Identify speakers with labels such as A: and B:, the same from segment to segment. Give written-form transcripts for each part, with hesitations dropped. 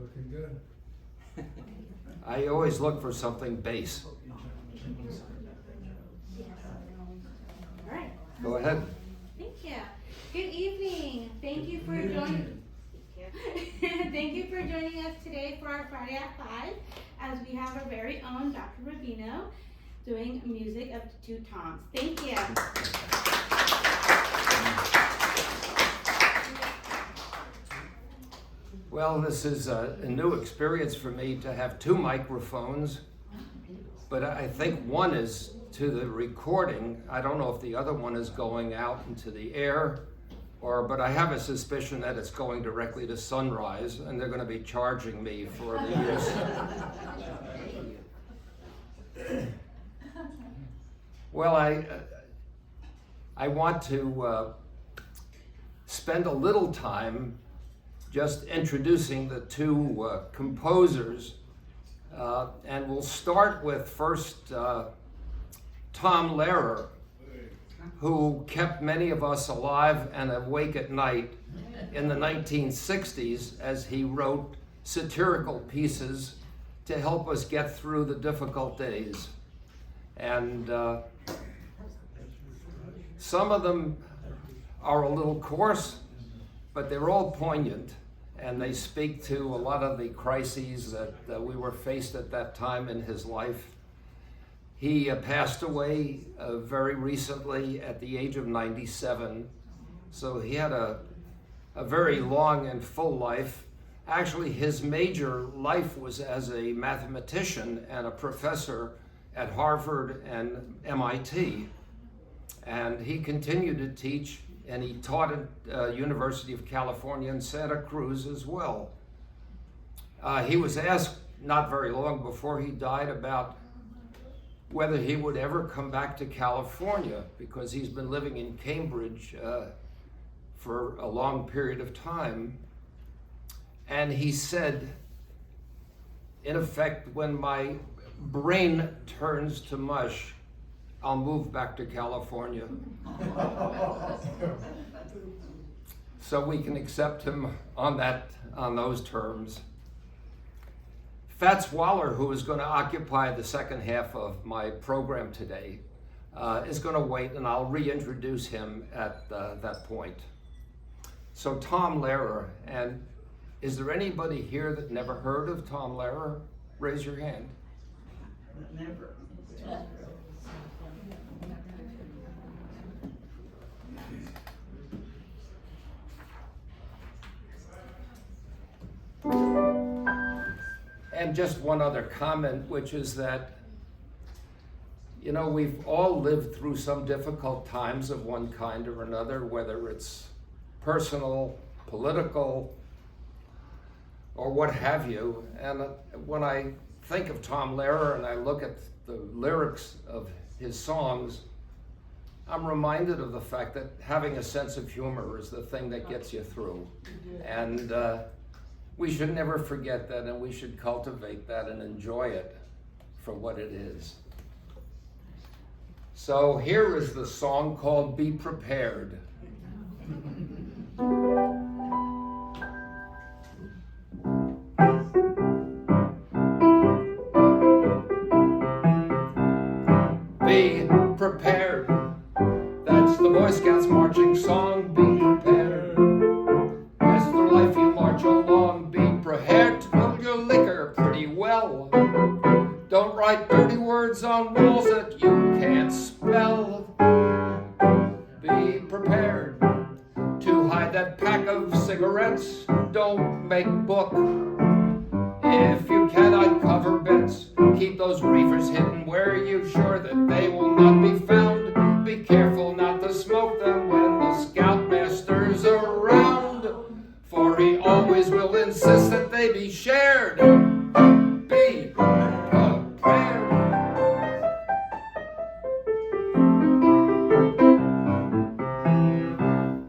A: Looking good.
B: I always look for something bass.
C: All right.
B: Go ahead.
C: Thank you. Good evening. Thank you for joining. Thank you for joining us today for our Friday at 5, as we have our very own Dr. Rabbino doing music of the two Toms. Thank you.
B: Well, this is a new experience for me to have two microphones, but I think one is to the recording. I don't know if the other one is going out into the air, but I have a suspicion that it's going directly to Sunrise, and they're going to be charging me for the use. Well, I want to spend a little time just introducing the two composers, and we'll start with first Tom Lehrer, who kept many of us alive and awake at night in the 1960s as he wrote satirical pieces to help us get through the difficult days. And some of them are a little coarse, but they're all poignant, and they speak to a lot of the crises that we were faced at that time in his life. He passed away very recently at the age of 97, so he had a very long and full life. Actually, his major life was as a mathematician and a professor at Harvard and MIT, and he continued to teach, and he taught at University of California in Santa Cruz as well. He was asked not very long before he died about whether he would ever come back to California, because he's been living in Cambridge for a long period of time. And he said, in effect, when my brain turns to mush, I'll move back to California. So we can accept him on those terms. Fats Waller, who is going to occupy the second half of my program today, is going to wait, and I'll reintroduce him at that point. So Tom Lehrer, and is there anybody here that never heard of Tom Lehrer? Raise your hand.
D: Never.
B: And just one other comment, which is that, you know, we've all lived through some difficult times of one kind or another, whether it's personal, political, or what have you. And when I think of Tom Lehrer and I look at the lyrics of his songs, I'm reminded of the fact that having a sense of humor is the thing that gets you through. And we should never forget that, and we should cultivate that and enjoy it for what it is. So here is the song called Be Prepared. Be prepared. That's the Boy Scouts marching song. Be prepared. As through life you march along, be prepared to fill your liquor pretty well. Don't write dirty words on walls that you can't spell. Be prepared to hide that pack of cigarettes. Don't make book. If you cannot cover bets, keep those reefers hidden where you're sure that they will not be found. Be careful not to smoke them when the scoutmaster's around, for he always will insist that they be shared. Be prepared.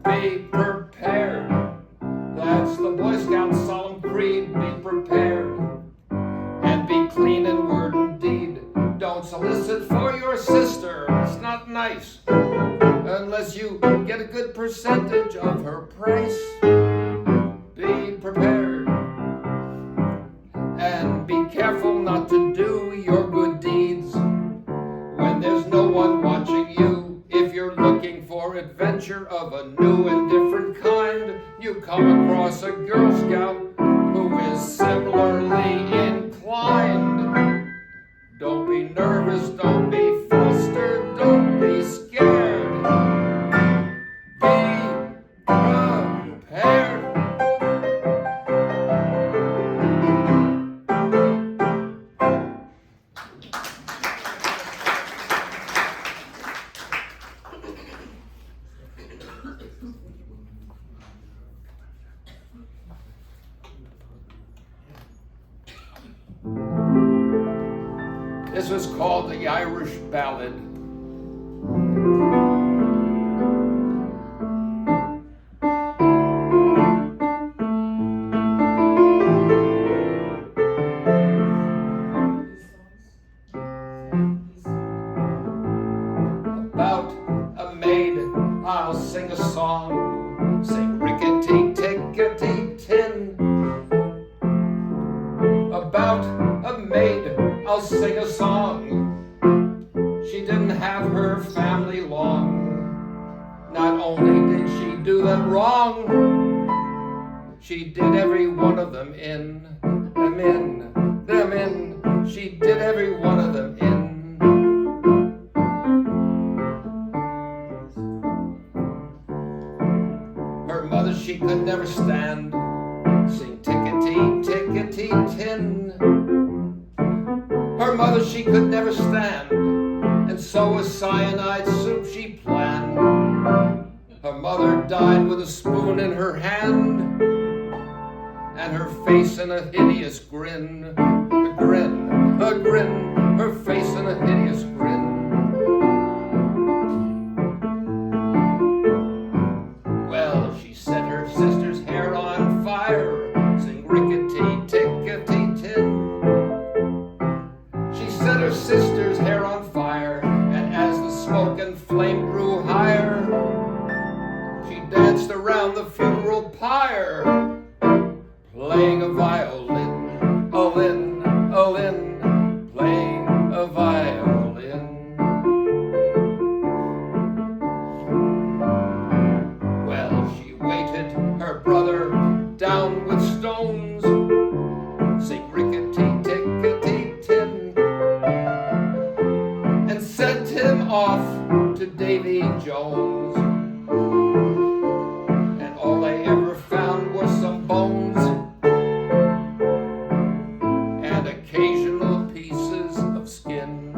B: Be prepared. That's the Boy Scout solemn creed. Be prepared. And be clean in word and deed. Don't solicit for your sister. It's not nice. Unless you get a good percentage of her price. Be prepared. Scout who is similarly inclined. Don't be nervous, don't be flustered, don't be scared. Be prepared. This was called the Irish Ballad. About a maid, I'll sing a song, sing rickety-tickety-tin. About a maid, I'll sing a song. She didn't have her family long. Not only did she do them wrong, she did every one of them in. She did every one of them in. Her mother she could never stand. Sing tickety-tickety-tin. Her mother she could never stand, and so a cyanide soup she planned. Her mother died with a spoon in her hand, and her face in a hideous grin. A grin, her face in a hideous grin. Well, she set her sister's hair on fire, sing rickety-tickety-tin. She set her sister's hair on fire, and as the smoke and flame grew higher, she danced around the funeral pyre, playing a violin, playing a violin. Well, she weighted her brother down with stones, sing rickety-tickety-tin, and sent him off to Davy Jones. And all they ever found was some bones and occasional pieces of skin.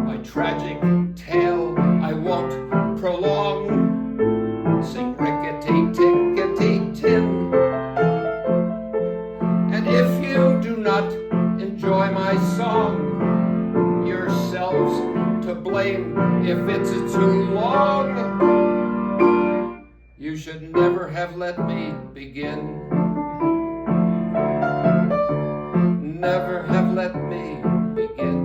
B: My tragic tale I won't prolong, sing rickety-tickety-tin. And if you do not enjoy my song, yourselves to blame if it's too long. You should never have let me begin. Never have let me begin.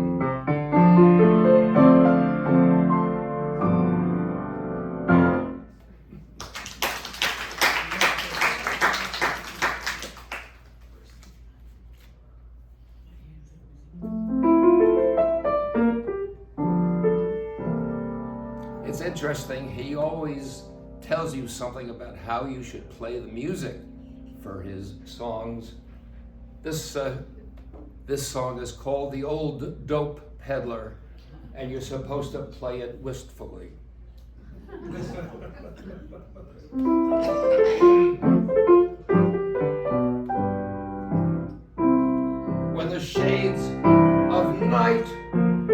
B: It's interesting, he always tells you something about how you should play the music for his songs. This song is called The Old Dope Peddler, and you're supposed to play it wistfully. When the shades of night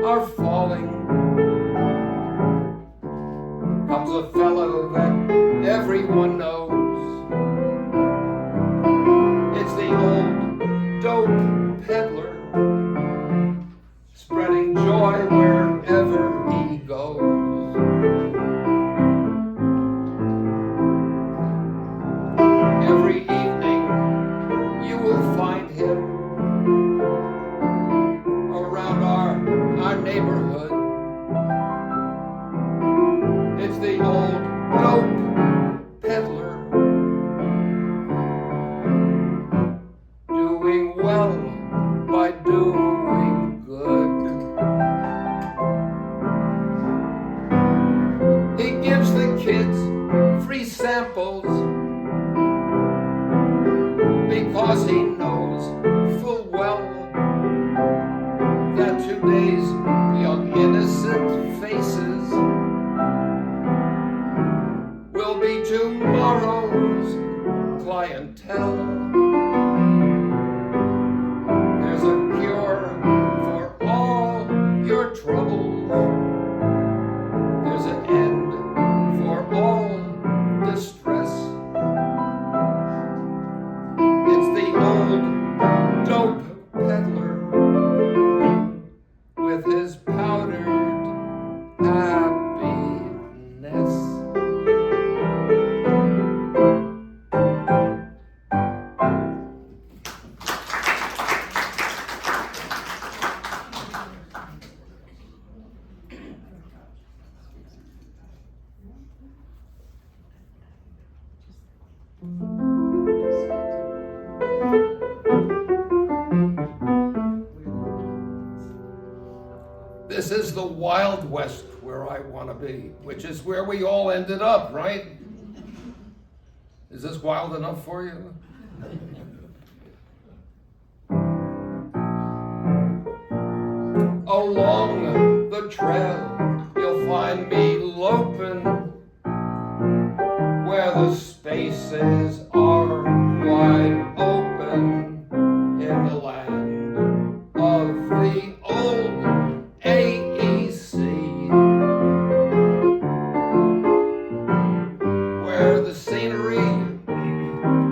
B: are falling, comes a fellow that everyone knows. It's the old dope peddler, spreading joy wherever he goes. Every evening you will find him around our neighborhood. It's the old dope peddler, doing well This is the Wild West where I want to be, which is where we all ended up, right? Is this wild enough for you? Along the trail, you'll find me loping, where the spaces are wide open in the land of the old AEC, where the scenery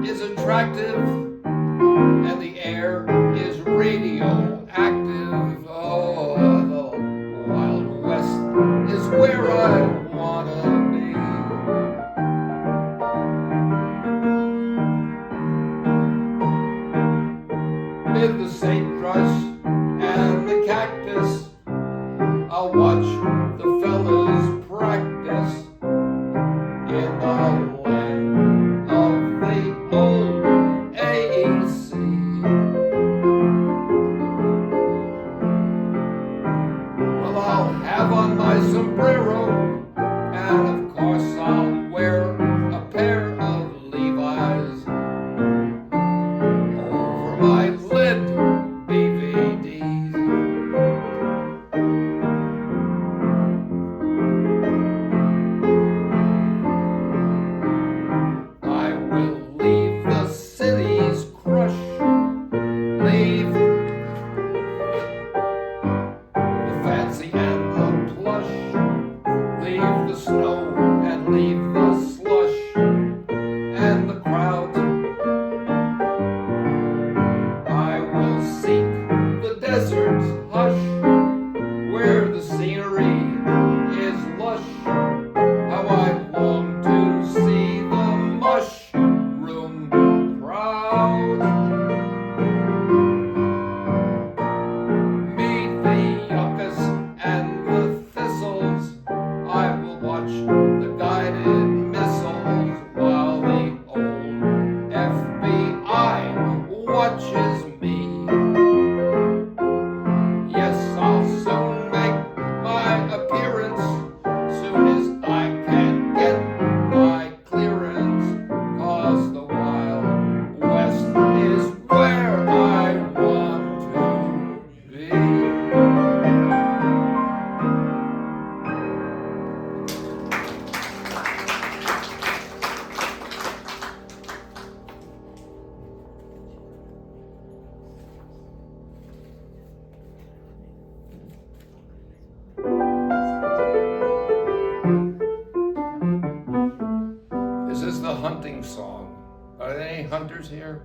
B: is attractive and the air is radioactive. Oh, the Wild West is where I wanna be. With the sagebrush and the cactus, I'll watch the fellas practice in the land of the old AEC. Well, I'll have on my sombrero, and of course I'll wear a pair of Levi's over my lid BVDs. I will leave the city's crush, leave the fancy and the plush, leave the snow and leave the slush and the crowd. I will seek the desert's hush, where the scenery is lush. How I long to see the mushroom crowd. Meet the yuccas and the thistles. I will watch the guided missiles while the old FBI watches me. Yes, I'll soon make my appearance, soon as I can get my clearance, 'cause the Wild West is where I want to be. This is the hunting song. Are there any hunters here?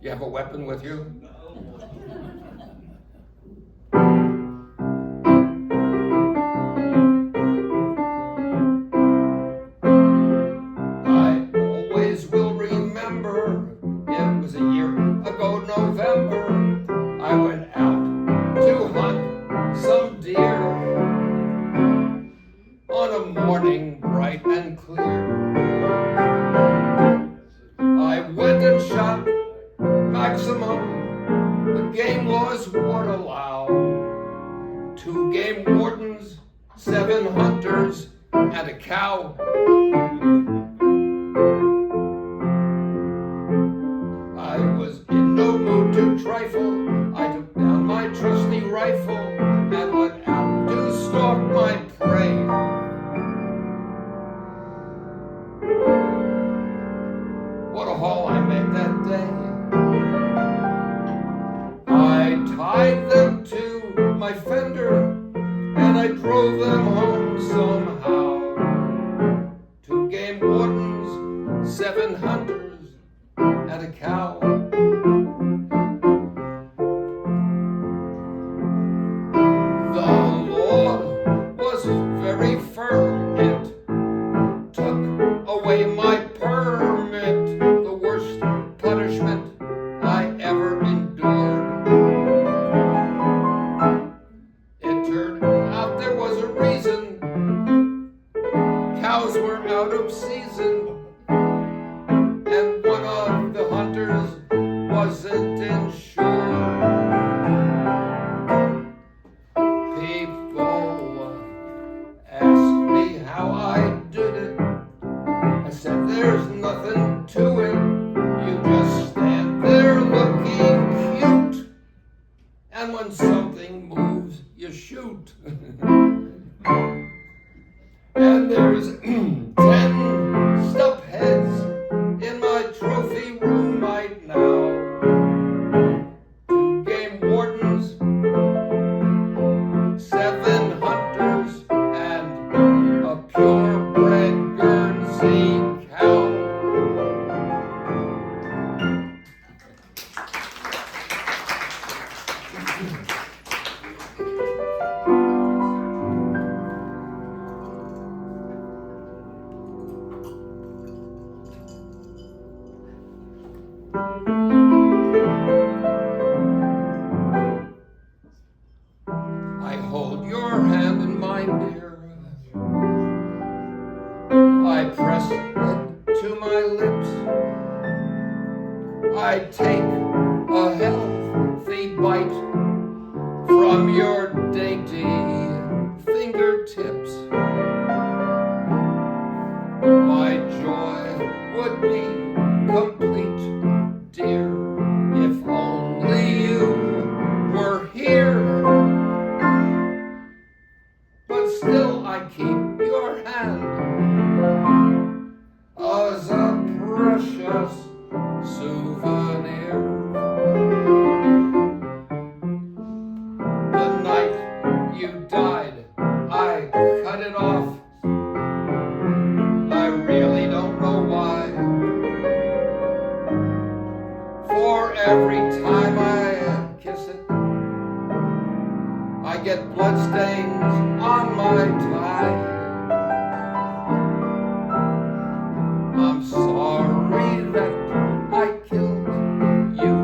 B: You have a weapon with you? I always will remember, it was a year ago November, I went out to hunt some deer on a morning bright and clear. I went and shot maximum the game laws would allow. 2 game wardens, 7 hunters, and a cow. I was in no mood to trifle. I took down my trusty rifle and went out to stalk my prey. What a haul I made that day. I tied them to my fender and I drove them home somehow. 2 game wardens, 7 hunters, and a cow. The law was very firm. It took away my permit, the worst punishment I ever endured. It turned out there was a reason. Cows were out of season, and one of the hunters wasn't insured. when something moves, you shoot. And there's 10 stup heads in my trophy room right now. 2 game wardens, 7 hunters, and a purebred Guernsey cow. I hold your hand in mine, dear. I press it to my lips. I take a healthy bite from your dainty fingertips. My joy would be complete, dear, if only you were here. But still I keep your hand as a precious souvenir. The night you died, I cut it off. I really don't know why. For every time I kiss it, I get bloodstains on my tie. I'm sorry that I killed you,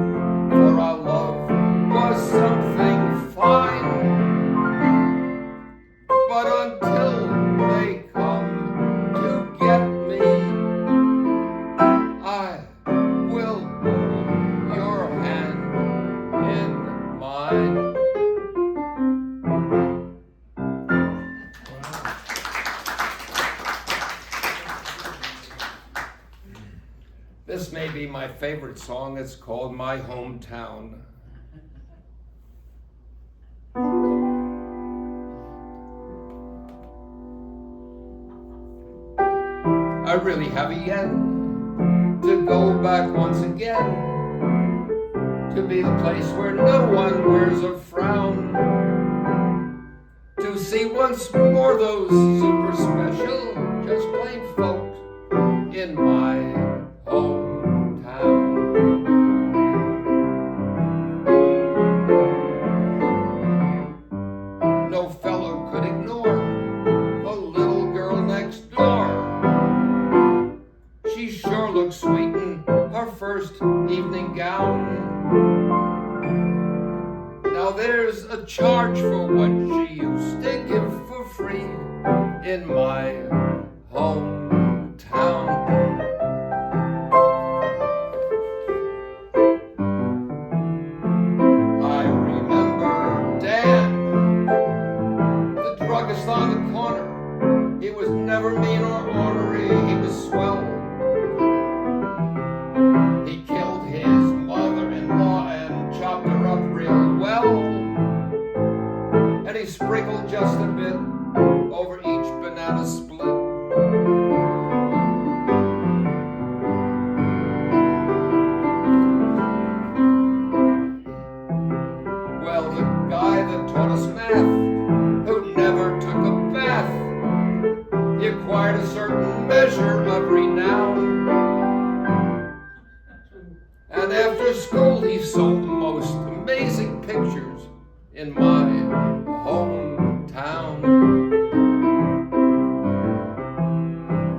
B: for our love was something fine. But until they come to get me, I will hold your hand in mine. This may be my favorite song. It's called My Hometown. I really have a yen to go back once again, to be the place where no one wears a frown, to see once more those super special, just plain folks in my hometown. No fellow could ignore the little girl next door. She sure looks sweet in her first evening gown. Now there's a charge for what she used to give for free in my hometown. I remember Dan, the druggist on the corner. He was never mean or ornery, he was swell. He killed his mother-in-law and chopped her up real well. And he sprinkled just a bit over each banana split. Well, the guy that taught us math, who never took a bath, he acquired a certain measure of renown. And after school he sold the most amazing pictures in my hometown.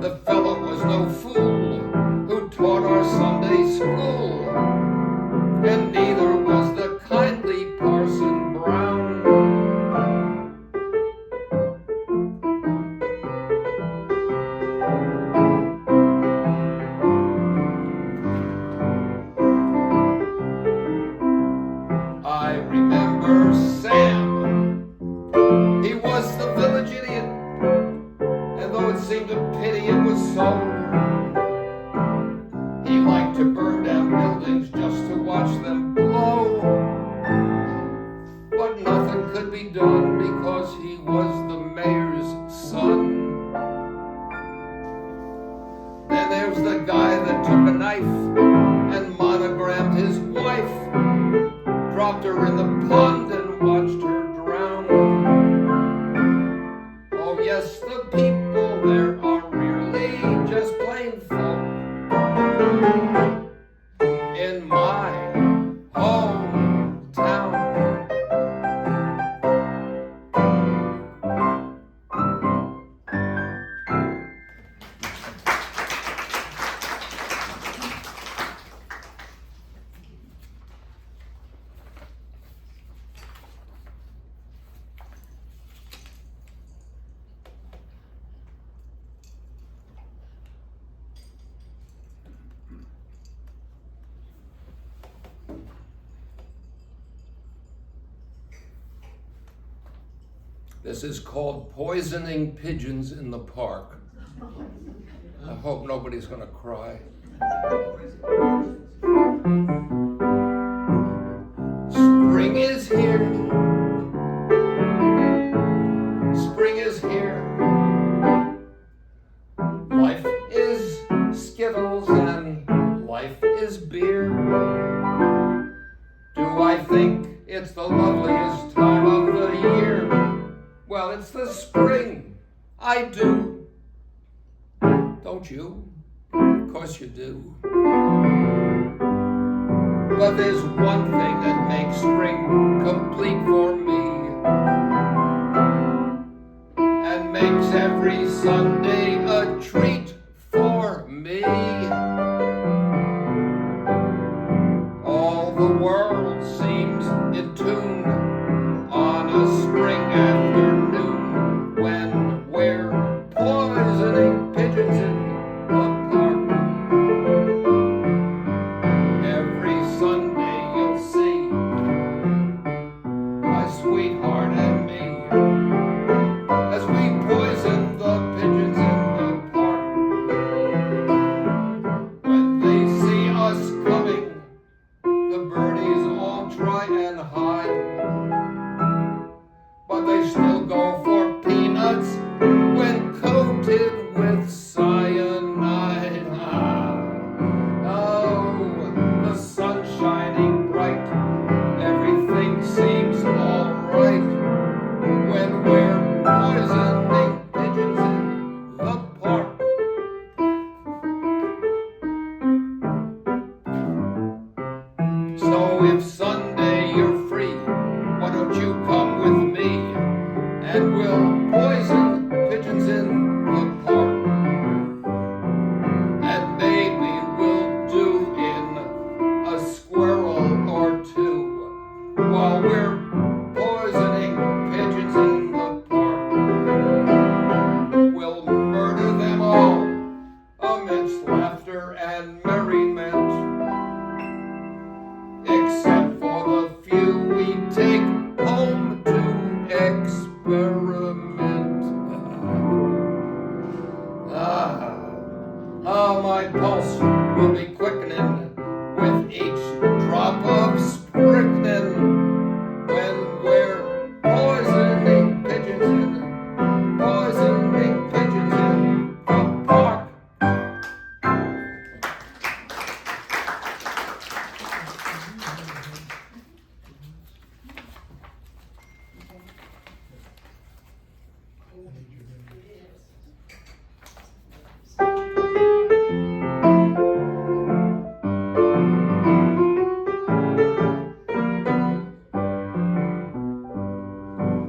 B: The fellow was no fool who taught our Sunday school, and neither was the kindly Parson Brown. I remember Sam, wife dropped her in the pond and watched her drown. Oh yes, the people there are really just plain folk in my hometown. This is called Poisoning Pigeons in the Park. I hope nobody's going to cry. Spring is here. Spring is here. Life is Skittles and life is beer. Do I think it's the loveliest time of the year? Well, it's the spring. I do. Don't you? Of course you do. But there's one thing that makes spring complete for me, and makes every Sunday a treat for me. All the world seems in tune on a spring afternoon when we're poisoning pigeons in the park. Every Sunday you'll see my sweetheart and me as we poison the pigeons in the park. When they see us coming, the birdies all try and hide, but they still go for peanuts when coated with cyanide. Oh, the sun's shining bright, everything seems all right when we're poisoning pigeons in the park. So if Sunday you're free, why don't you come with me, and we'll poison pigeons in the park. And maybe we'll do in a squirrel or two while we're poisoning pigeons in the park. We'll murder them all amidst laughter and merriment, except for the few we take home to experiment. How my pulse will be quickening with each drop of strychnine when we're poisoning pigeons in the park.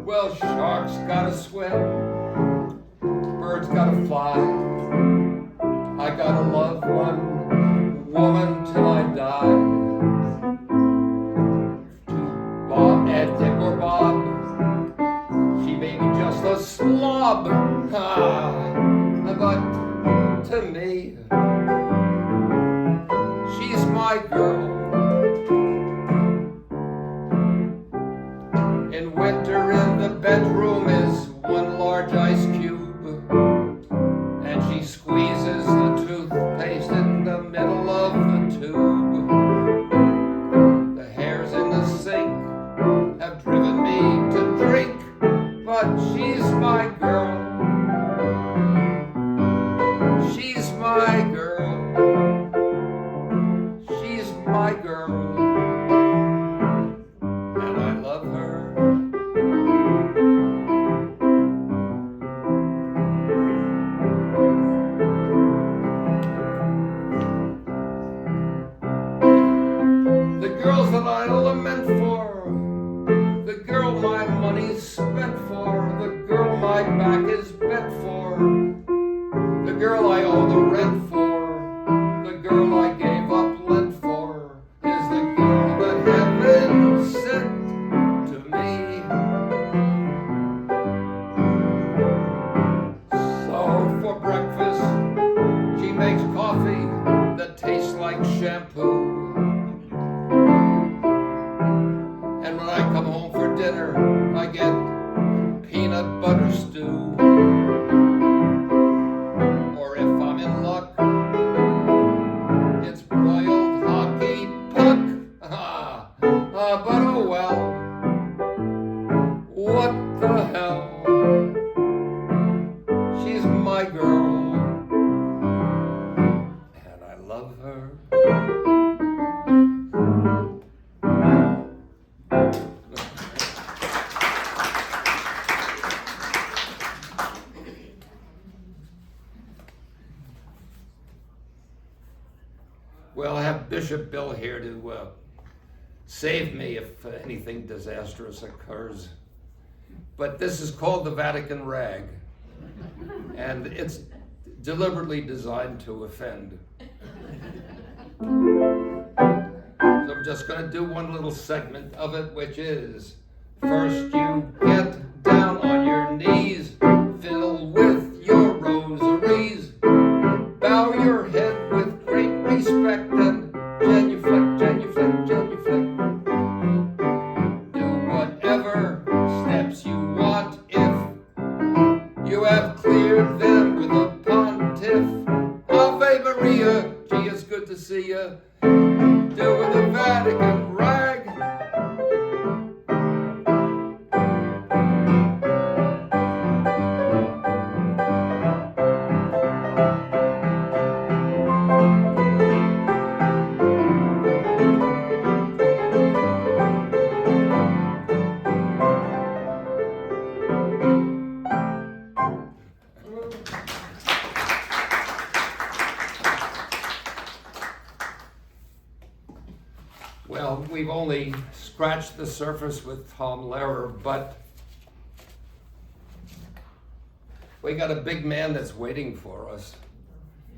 B: Well, sharks gotta swim, birds gotta fly. I gotta love one woman till I die. To Bob, Ed, Dick, or Bob, she may be just a slob. But to me, she's my girl. In winter in the bedroom is one The girls that I lament for, the girl my money's spent for, the girl my back is bent for, the girl I owe the rent for, the girl I gave up lent for, is the girl that heaven sent to me. So for breakfast, she makes coffee that tastes like shampoo. And when I come home for dinner, I get peanut butter stew. Or if I'm in luck, it's broiled hockey puck. But oh well, what the hell? She's my girl, and I love her. Well, I have Bishop Bill here to save me if anything disastrous occurs. But this is called the Vatican Rag, and it's deliberately designed to offend. So I'm just going to do one little segment of it, which is, first you get down on your knees, fill with your rosaries, bow your head with great respect and genuflect, genuflect, genuflect. Do whatever steps you want if you have cleared them with a pontiff. Ave Maria, gee, it's good to see ya. Doing the Vatican rag. Well, we've only scratched the surface with Tom Lehrer, but we got a big man that's waiting for us.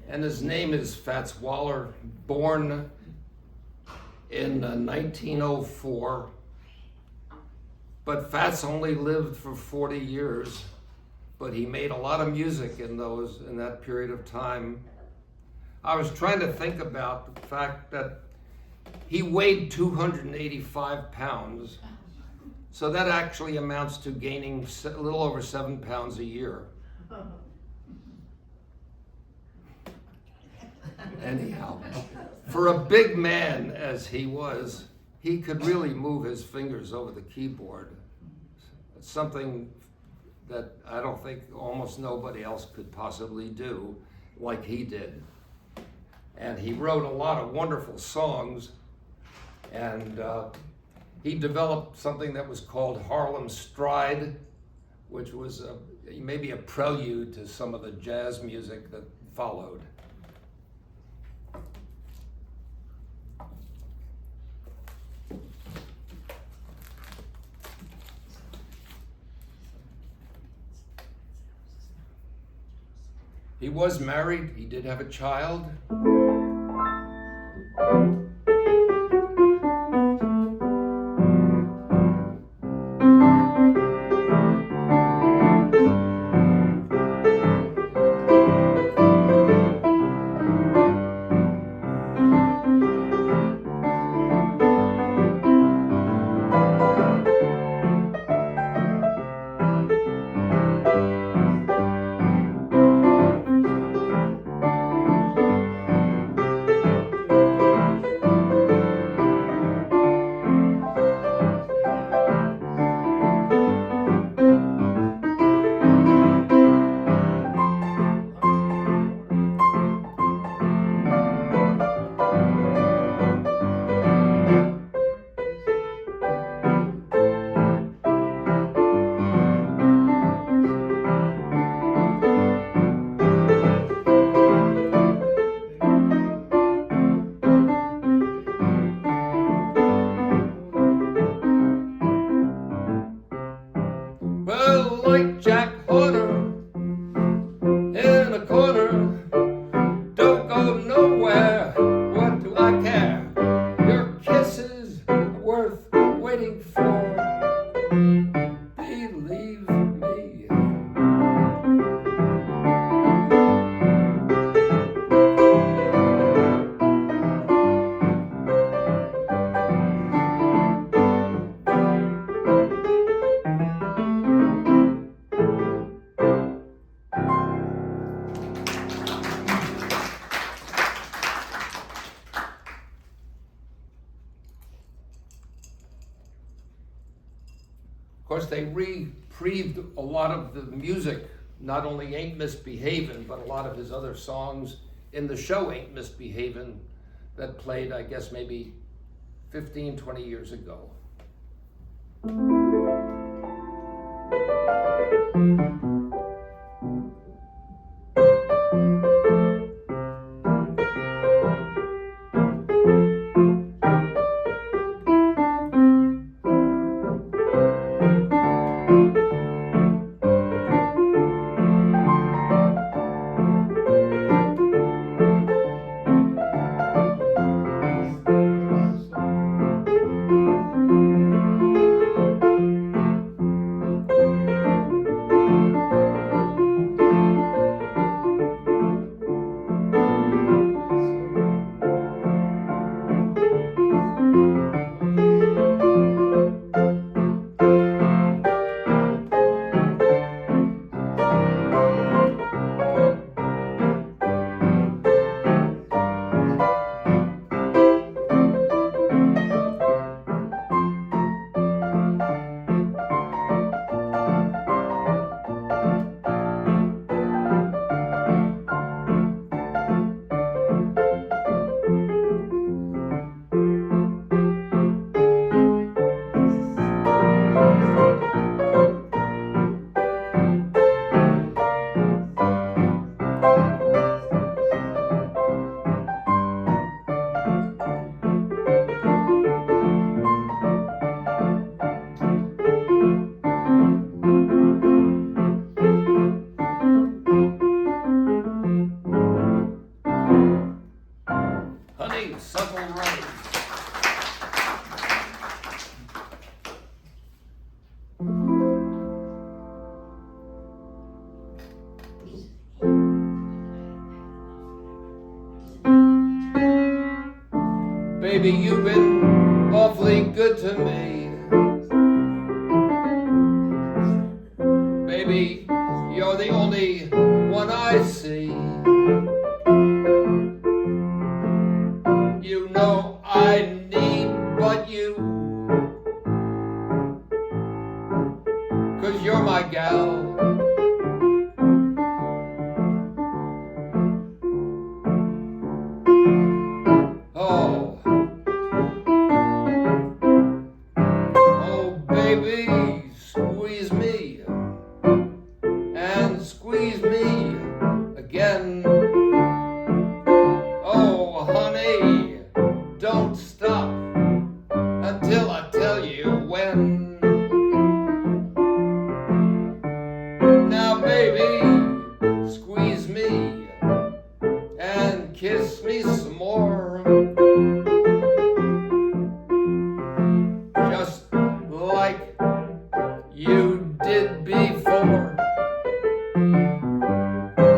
B: And his name is Fats Waller, born in 1904. But Fats only lived for 40 years, but he made a lot of music in that period of time. I was trying to think about the fact that he weighed 285 pounds, so that actually amounts to gaining a little over 7 pounds a year. Anyhow, for a big man as he was, he could really move his fingers over the keyboard. It's something that I don't think almost nobody else could possibly do like he did. And he wrote a lot of wonderful songs, and he developed something that was called Harlem Stride, which was maybe a prelude to some of the jazz music that followed. He was married, he did have a child. course, they reprieved a lot of the music, not only Ain't Misbehavin', but a lot of his other songs in the show Ain't Misbehavin' that played, I guess, maybe 15, 20 years ago. Baby, you've been awfully good to me. Baby, you're the only one I see. You know I need but you, 'cause you're my gal. Baby, squeeze me, and squeeze me again. Oh, honey, don't stop until I tell you when. Now, baby, squeeze me and kiss me some more. Just like you did before.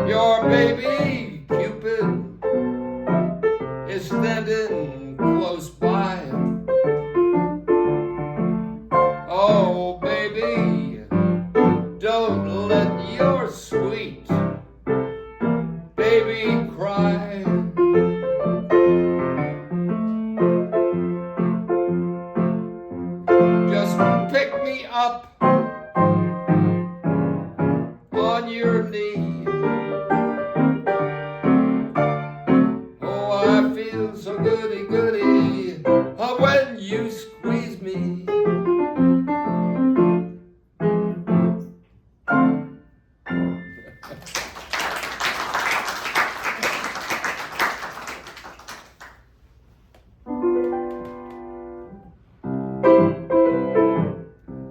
B: Your baby Cupid is standing close by. Oh, baby, don't let your sweet baby cry. Just pick me up on your knee. Oh, I feel so goody-goody when you squeeze me.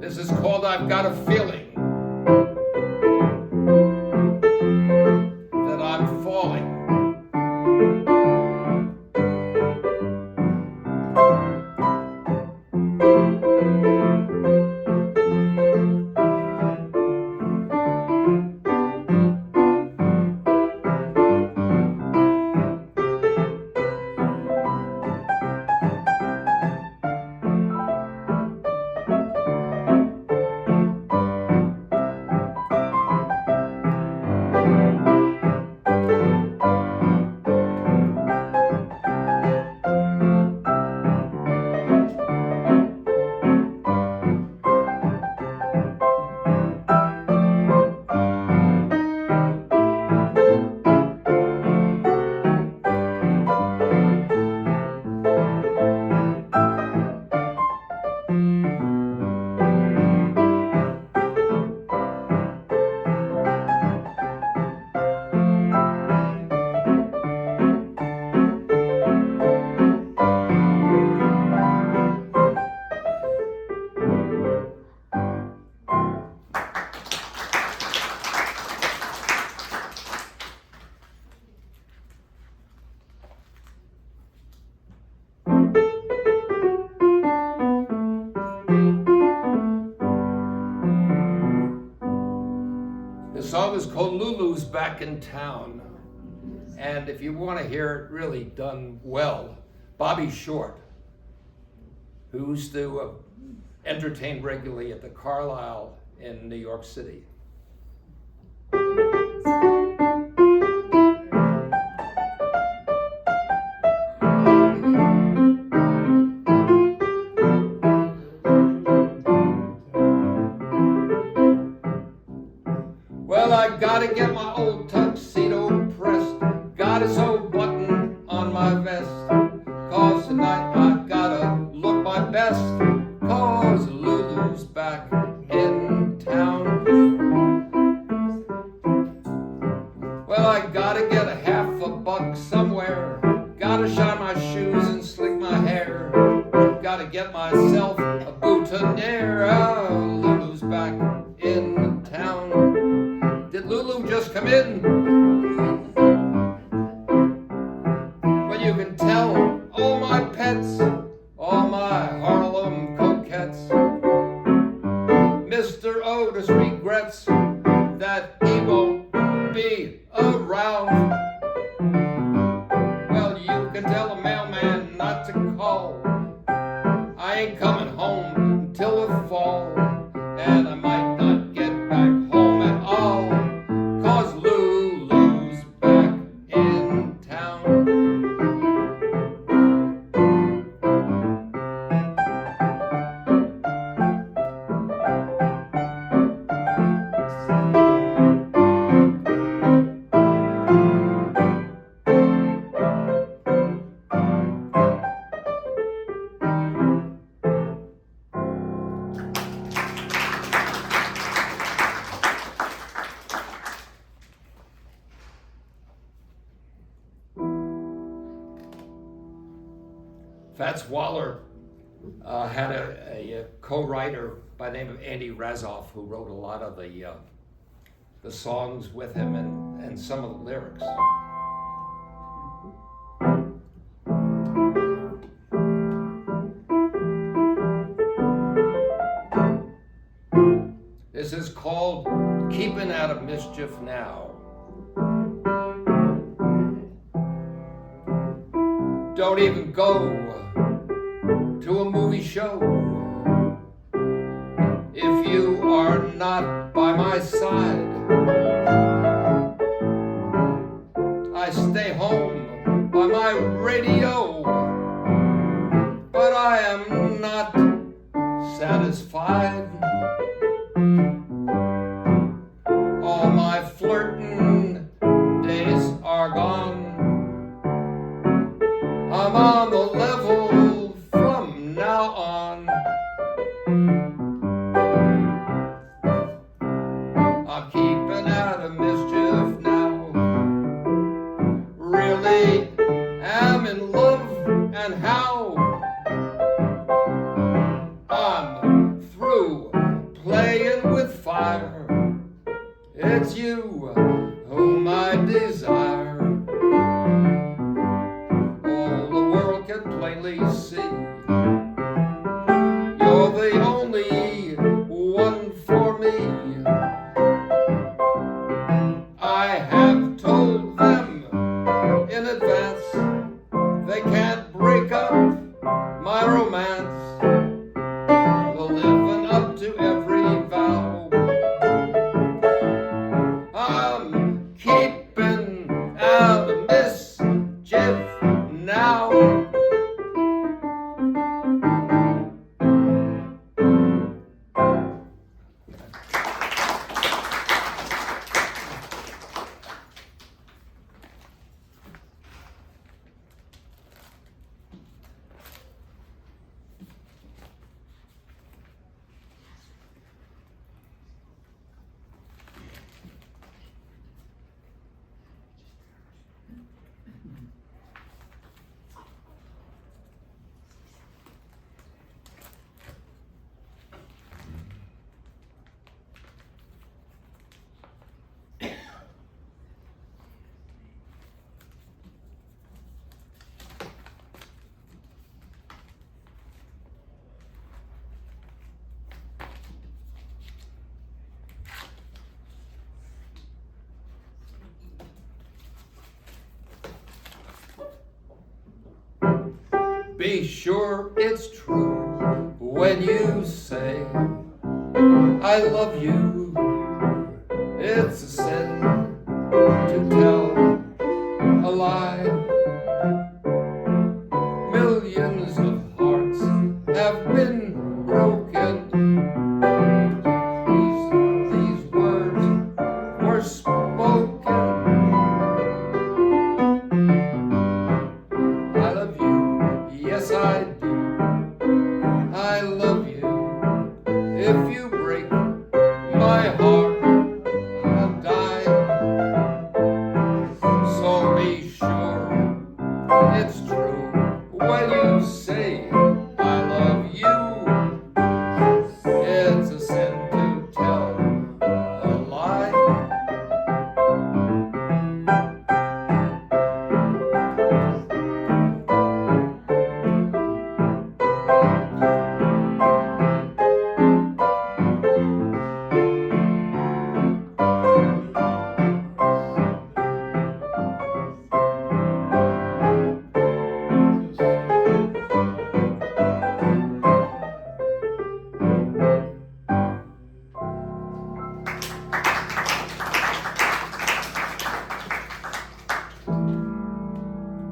B: This is called I've Got a Feeling That I'm Falling. song is called Lulu's Back in Town. And if you want to hear it really done well, Bobby Short, who used to entertain regularly at the Carlisle in New York City. Well, I gotta get my old tuxedo pressed, gotta sew a button on my vest, 'cause tonight I gotta look my best, 'cause Lulu's back in town. Well, I gotta get a $50 somewhere, gotta shine my shoes and slick my hair, gotta get myself a boutonniere. Oh, Lulu's back in town. Did Lulu just come in? Well, you can tell all my pets, all my Harlem coquettes, Mr. Otis regrets that he won't be around. Well, you can tell the mailman not to call. I ain't coming home until the fall, and I might not get back home at all, 'cause Lulu's back in town. Fats Waller had a co-writer by the name of Andy Razoff, who wrote a lot of the songs with him and some of the lyrics. This is called Keeping Out of Mischief Now. Don't even go to a movie show if you are not by my side. I stay home by my radio, but I am not satisfied. All my flirting days are gone. I'm on the level from now on. I'm keeping out of mischief now. Really am in love, and how? I'm through playing with fire. It's you whom I desire. Plainly see you're the only one for me. I have told them in advance they can't break up my romance. They're living up to every vow. be sure it's true when you say, I love you. It's a sin to tell a lie. Millions of hearts have been broken. These words were spoken. I love you, yes I do. I love you. If you break my heart, I'll die. So be sure it's true when you say I love you. It's a sin to tell a lie.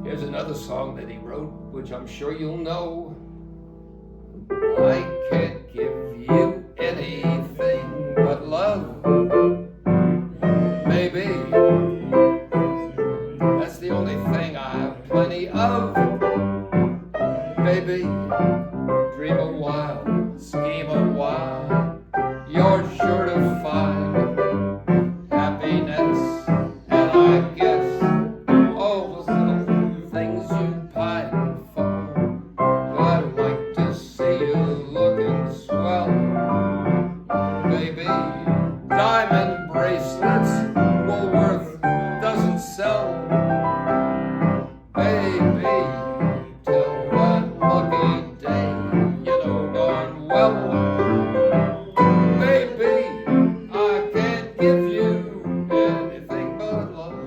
B: Here's another song that he wrote, which I'm sure you'll know. I can't give you anything but love, baby. That's the only thing I have plenty of, baby. Dream a while, scheme a while, you're sure to find happiness. And I guess all the little things you pine for, I'd like to see you looking swell, baby. Diamond bracelets Woolworth doesn't sell, baby. Till that lucky day, you know darn well, baby, I can't give you anything but love.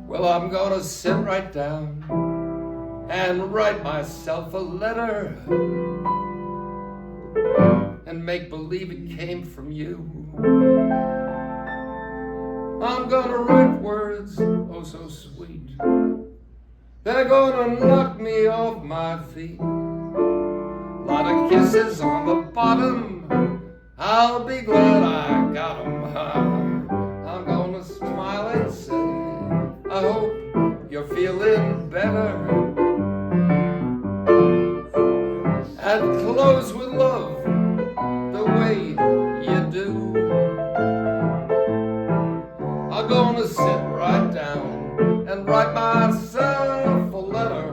B: Well, I'm gonna sit right down and write myself a letter and make believe it came from you. I'm gonna write words, oh so sweet. They're gonna knock me off my feet. Lot of kisses on the bottom, I'll be glad I got 'em. I'm gonna smile and say, I hope you're feeling better, and close with love the way you do. I'm gonna sit right down and write myself a letter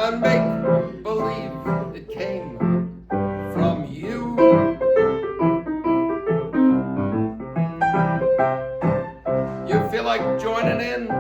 B: and make believe it came from you. You feel like joining in?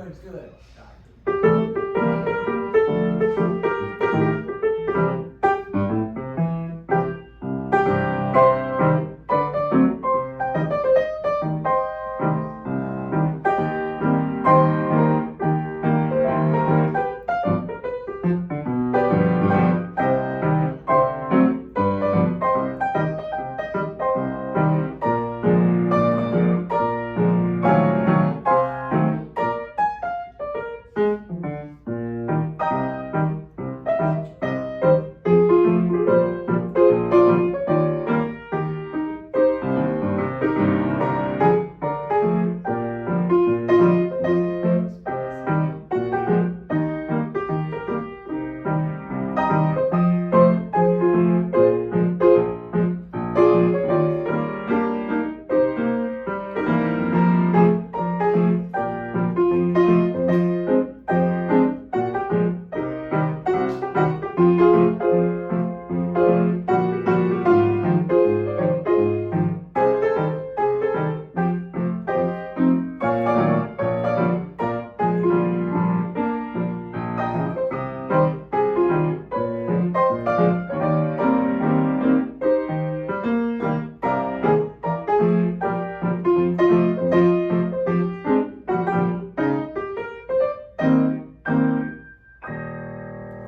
A: it's good, Doctor.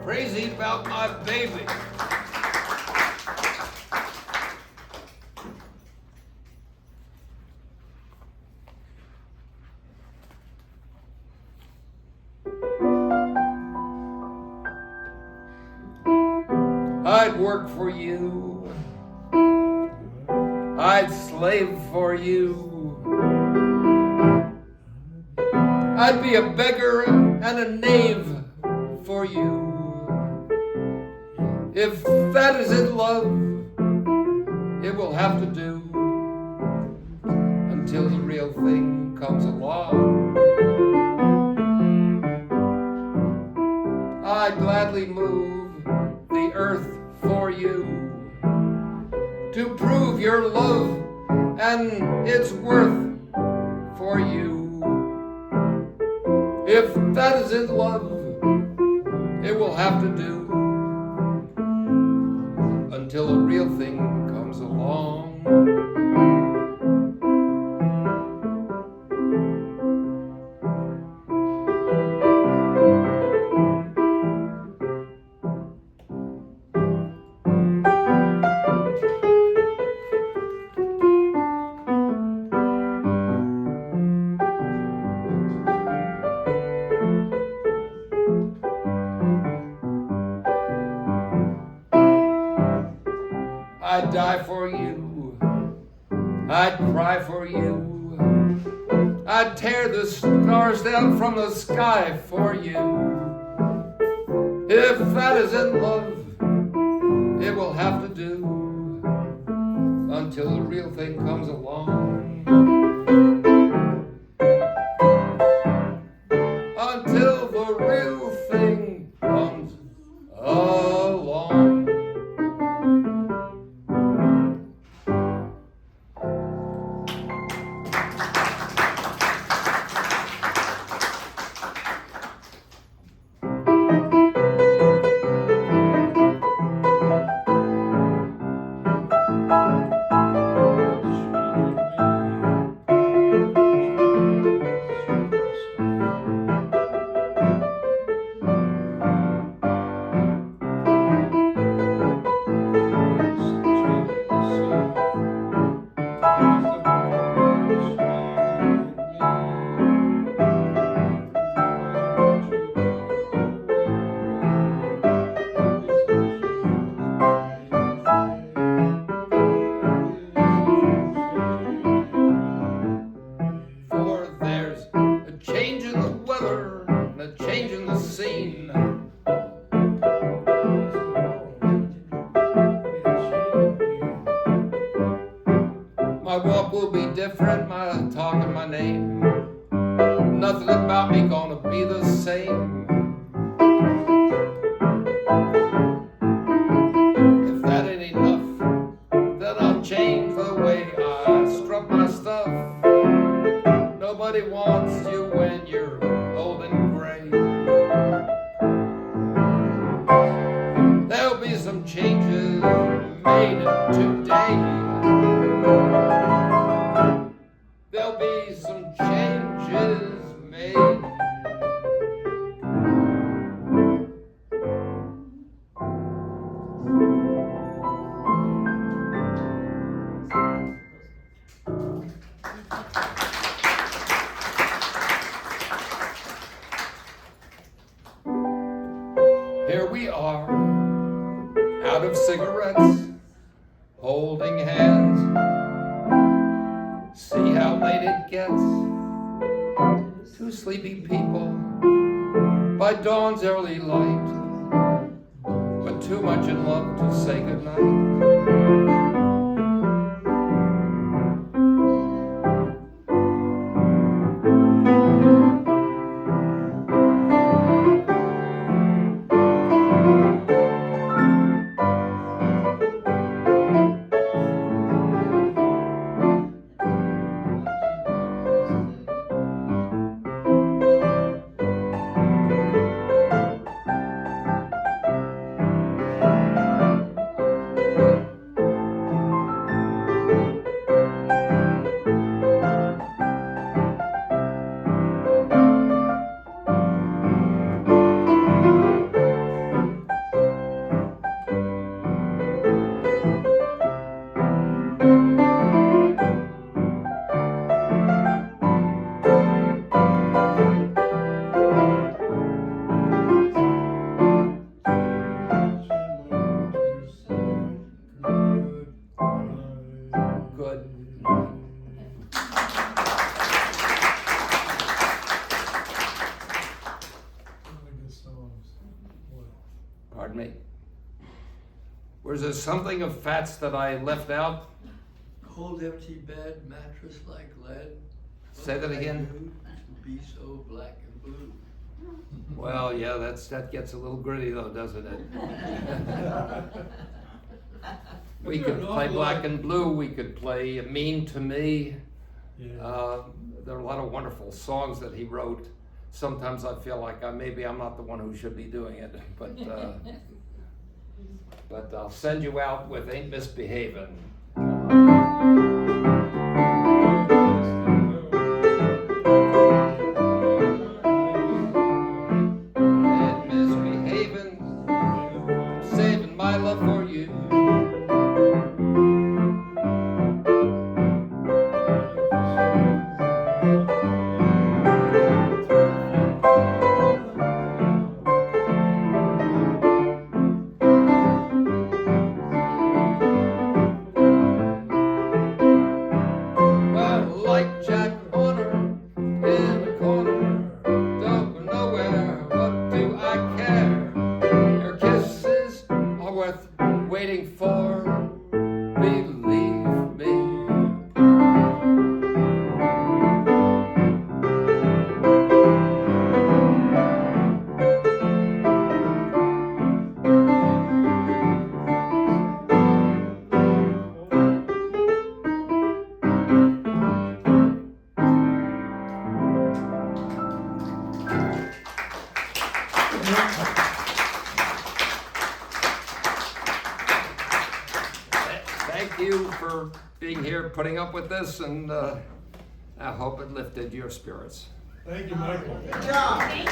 B: Crazy about my baby. I'd work for you. I'd slave for you. I'd be a beggar and a knave for you. If that isn't love, it will have to do until the real thing comes along. I'd gladly move the earth for you to prove your love and its worth for you. If that isn't love, it will have to do until a real thing comes along. I'd die for you, I'd cry for you, I'd tear the stars down from the sky for you. If that isn't love, it will have to do until the real thing comes along. Until the real thing comes along. My walk will be different, my talk and my name. Nothing about me gonna be the same. If that ain't enough, then I'll change the way I strut my stuff. Nobody wants wants you when you're old and gray. There'll be some changes made today. There'll be some changes made. Here we are, out of cigarettes, holding hands. See how late it gets. Two sleepy people by dawn's early light, but too much in love to say goodnight. Good. Pardon me. Was there something of Fats that I left out?
A: Cold empty bed, mattress like lead.
B: Say that again.
A: To be so black and blue.
B: Well, yeah, that gets a little gritty though, doesn't it? We could play Black and Blue, we could play Mean to Me. There are a lot of wonderful songs that he wrote. Sometimes I feel like maybe I'm not the one who should be doing it, but I'll send you out with Ain't Misbehavin'. Ain't misbehavin', saving my love for you. Waiting for, believe me. Thank you for being here, putting up with this, and I hope it lifted your spirits.
E: Thank you, Michael.
D: Good job.
C: Thank you.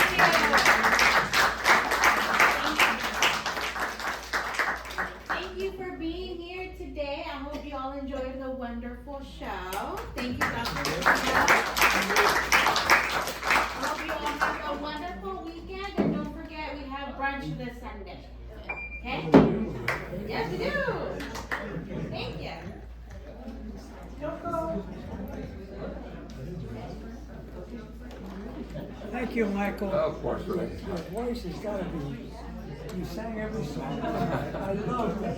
C: Thank you for being here today. I hope you all enjoyed the wonderful show. Thank you, Dr. Rabbino. I hope you all have a wonderful weekend, and don't forget we have brunch this Sunday. Okay? Yes, we do. Thank you.
E: Thank you, Michael.
B: Of course, Ray.
E: Your voice has got to be, you sang every song. I love it.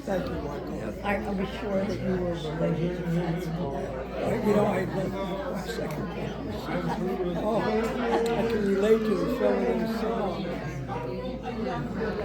E: Thank you, Michael.
F: I was sure that you were related to Fats Paul.
E: You know, I love my second. Oh, I can relate to the fellow in the song.